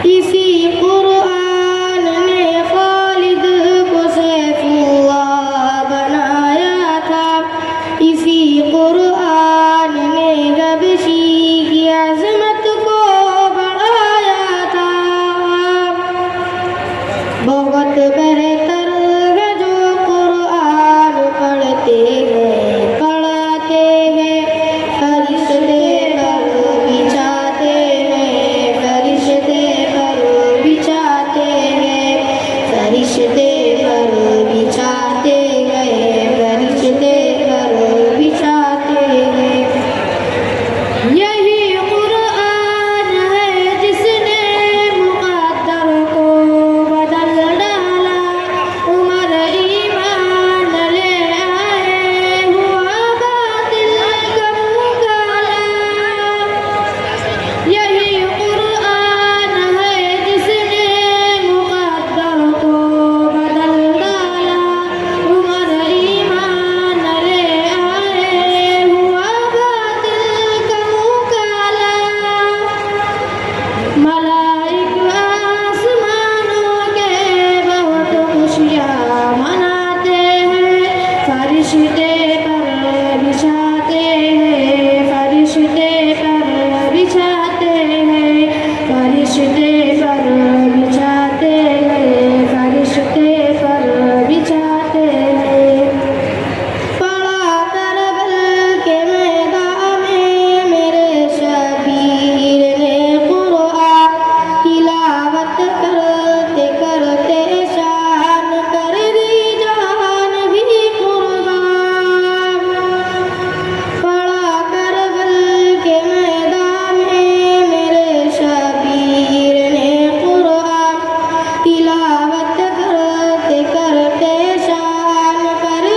इसी कुरान ने खालिद को सैफुल्लाह बनाया था। इसी कुरान ने हबशी की अज़मत को बढ़ाया था। बहुत बेहतर है जो कुरान पढ़ते हैं पढ़ाते हैं, फरिश्ते पर बिछाते हैं, फरिश्ते पर बिछाते हैं, फरिश्ते पर बिछाते हैं, फरिश्ते पर बिछाते हैं। यही कुरान है जिसने मुक़द्दर को बदल डाला। उमर ईमान ले आए, हुआ बातिल का मुकाला। यही कुरान है जिसने मुक़द्दर को बदल डाला। उमर ईमान ले आए, हुआ बातिल का मुकाला। मलाइक आसमानों के बहुत खुशियाँ मनाते हैं, फरिश्ते पर बिछाते हैं, फरिश्ते पर बिछाते हैं, फरिश्ते